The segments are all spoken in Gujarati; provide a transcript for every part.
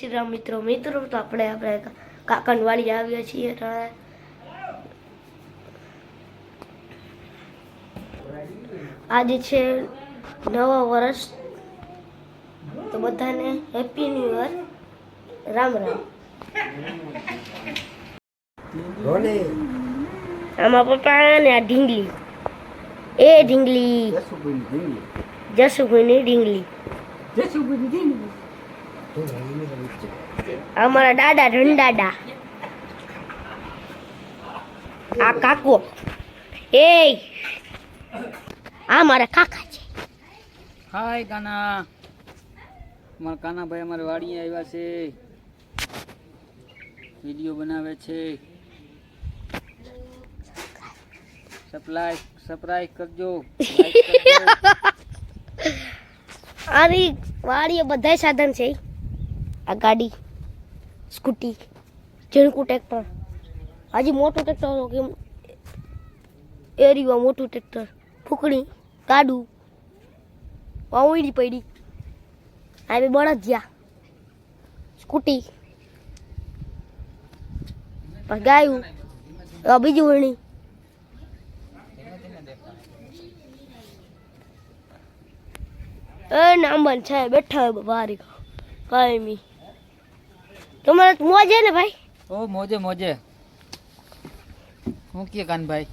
શ્રી રામ મિત્રો તો આપણે કાકાની વાડી આવ્યા છીએ આજે છે નવા વર્ષ તો બધાને happy new year Ram Ram આમાં પપ્પા ને આ ઢીંગલી જસુભાઈની ઢીંગલી અમારા દાદા રંડાડા આ કાકો એ આ મારા કાકા છે. હાય કાના, મારા કાનાભાઈ અમારી વાડીએ આવ્યા છે, વિડીયો બનાવે છે. સબસ્ક્રાઇબ કરજો. આની વાડીએ બધા સાધન છે. આ ગાડી, સ્કૂટી, ઝીણકું ટ્રેક્ટર, હજી મોટું ટ્રેક્ટર કેમ એરીવા મોટું ટ્રેક્ટર, ફૂકણી, ગાડું, વાવડી પડી, આ બે બળદિયા, સ્કૂટી, પછી ગાયું, બીજું વણી. નામબન છે બેઠા હોય બારી કાયમી. તમારે મોજે ને ભાઈ? ઓ મોજે મોજે. હું કે કાનભાઈ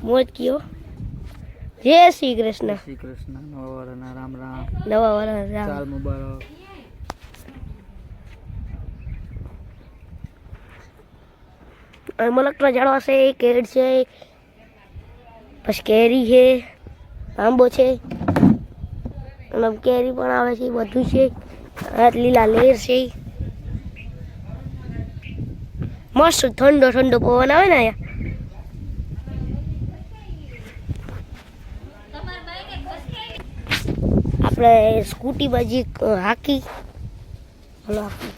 મોજ કયો. જય શ્રી કૃષ્ણ. શ્રી કૃષ્ણ. નવા વરના રામ રામ. નવા વરના રામ. સાલ મુબારક. મલકના ઝાડવા છે, કેળ છે, પછી કેરી છે, આંબો છે, અને કેરી પણ આવે છે, બધું છે. લીલા લેર છે. મસ્ત ઠંડો ઠંડો પવન આવે ને અહીંયા. આપણે સ્કૂટી બાજી હાકી હલો હાકી.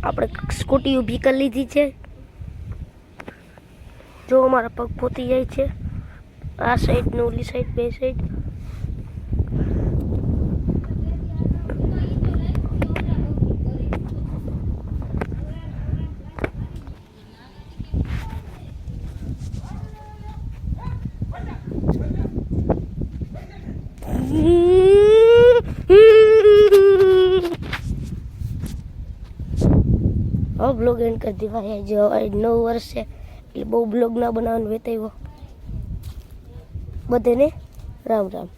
આપણે સ્કૂટી ઊભી કરી લીધી છે. જો અમારા પગ પોતી જાય છે. આ સાઈડ ને ઓલી સાઈડ, બે સાઈડ. હવે બ્લોગ એન્ડ કરી દેવાય. જો 9 વર્ષ છે એટલે બહુ બ્લોગ ના બનાવવાનું વેતાવ્યો. બધાને રામ રામ.